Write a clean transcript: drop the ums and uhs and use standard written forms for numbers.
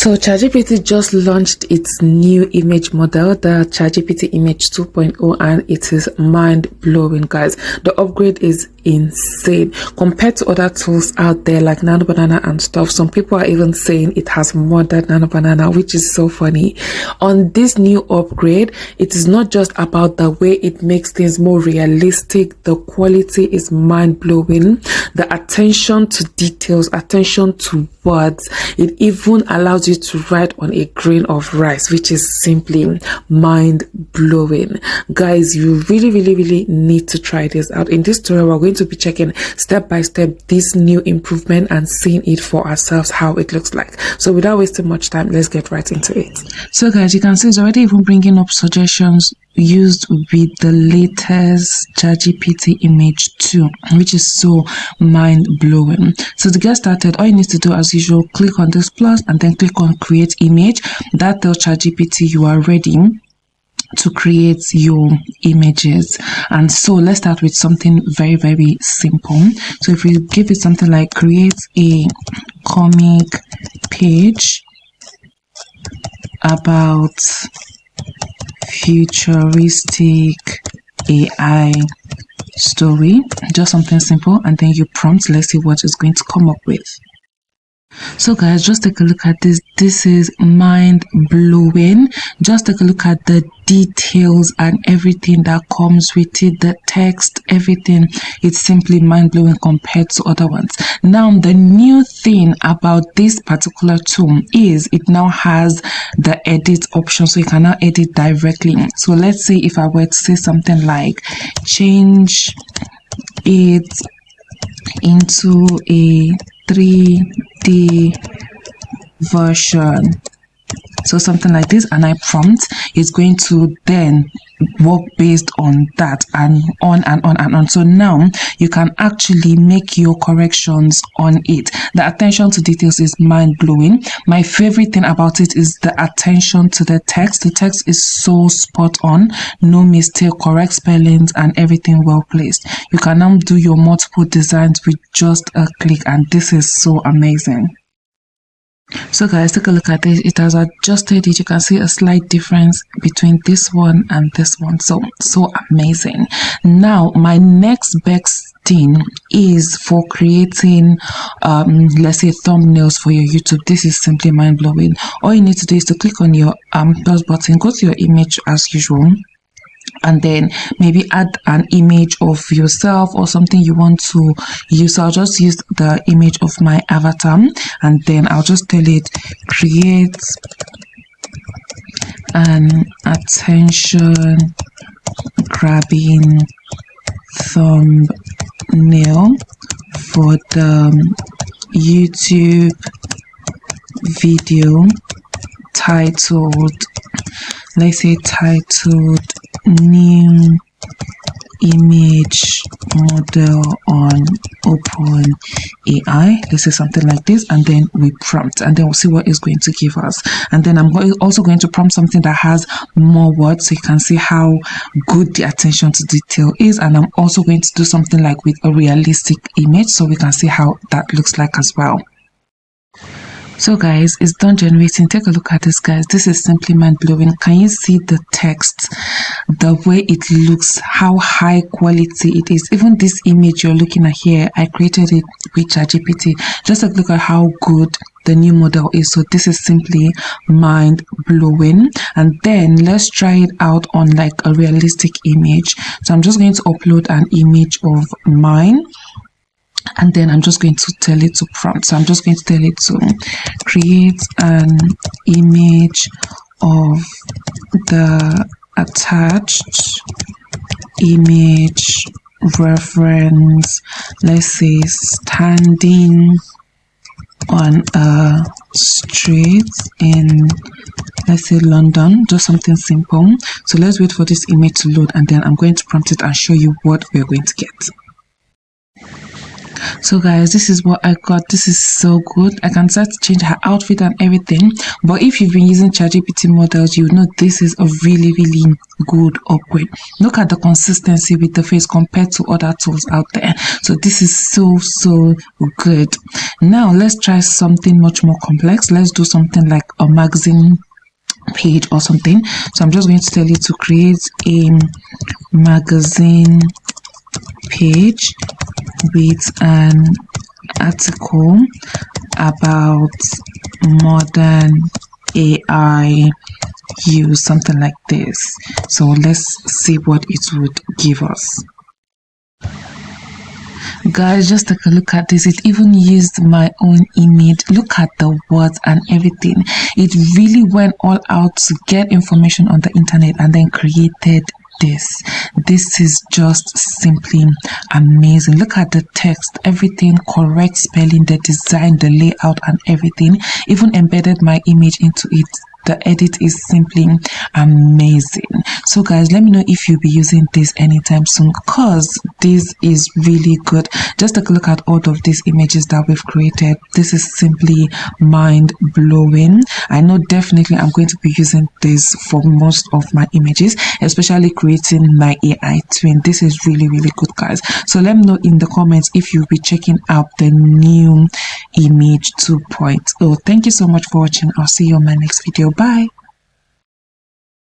So ChatGPT just launched its new image model, the ChatGPT Image 2.0, and it is mind-blowing, guys. The upgrade is insane compared to other tools out there like Nano Banana and stuff. Some people are even saying it has more than Nano Banana, which is so funny. On this new upgrade, it is not just about the way it makes things more realistic. The quality is mind-blowing. The attention to details, attention to words, it even allows you to write on a grain of rice, which is simply mind-blowing. Guys, you really need to try this out. In this tutorial, we're going to be checking step by step this new improvement and seeing it for ourselves, how it looks like. So without wasting much time, let's get right into it. So guys, you can see it's already even bringing up suggestions used with the latest ChatGPT Image 2, which is so mind-blowing. So to get started, all you need to do as usual, click on this plus and then click on create image. That tells ChatGPT you are ready to create your images. And so let's start with something very simple. So if we give it something like create a comic page about futuristic AI story, just something simple, and then you prompt. Let's see what it's going to come up with. So guys, just take a look at this. This is mind-blowing. Just take a look at the details and everything that comes with it, the text, everything. It's simply mind-blowing compared to other ones. Now, the new thing about this particular tool is it now has the edit option, so you can now edit directly. So let's say if I were to say something like change it into a 3D version, so something like this, and I prompt, it's going to then work based on that and on and on and on. So now you can actually make your corrections on it. The attention to details is mind-blowing. My favorite thing about it is the attention to the text. The text is so spot on, no mistake, correct spellings, and everything well placed. You can now do your multiple designs with just a click, and this is so amazing. So guys, take a look at this. It has adjusted it. You can see a slight difference between this one and this one. So amazing. Now my next best thing is for creating let's say thumbnails for your YouTube. This is simply mind-blowing. All you need to do is to click on your plus button, go to your image as usual, and then maybe add an image of yourself or something you want to use. So I'll just use the image of my avatar, and then I'll just tell it create an attention grabbing thumbnail for the YouTube video titled, let's say titled new image model on OpenAI. Let's say something like this, and then we prompt, and then we'll see what it's going to give us. And then I'm also going to prompt something that has more words, so you can see how good the attention to detail is. And I'm also going to do something like with a realistic image, so we can see how that looks like as well. So guys, it's done generating. Take a look at this, guys. This is simply mind-blowing. Can you see the text, the way it looks, how high quality it is? Even this image you're looking at here, I created it with ChatGPT. Just take a look at how good the new model is. So this is simply mind-blowing. And then let's try it out on like a realistic image. So I'm just going to upload an image of mine, and then I'm just going to tell it to prompt. So I'm just going to tell it to create an image of the attached image reference, let's say standing on a street in, let's say, London, just something simple. So let's wait for this image to load, and then I'm going to prompt it and show you what we're going to get. So guys, this is what I got. This is so good. I can start to change her outfit and everything. But if you've been using ChatGPT models, you know this is a really good upgrade. Look at the consistency with the face compared to other tools out there. So this is so good. Now let's try something much more complex. Let's do something like a magazine page or something. So I'm just going to tell you to create a magazine page with an article about modern AI use, something like this. So let's see what it would give us. Guys, just take a look at this. It even used my own image. Look at the words and everything. It really went all out to get information on the internet and then created this is just simply amazing. Look at the text, everything, correct spelling, the design, the layout and everything. Even embedded my image into it. The edit is simply amazing. So guys, let me know if you'll be using this anytime soon, because this is really good. Just take a look at all of these images that we've created. This is simply mind-blowing. I know definitely I'm going to be using this for most of my images, especially creating my AI twin. This is really good, guys. So let me know in the comments if you'll be checking out the new Image 2.0. Thank you so much for watching. I'll see you on my next video. Bye.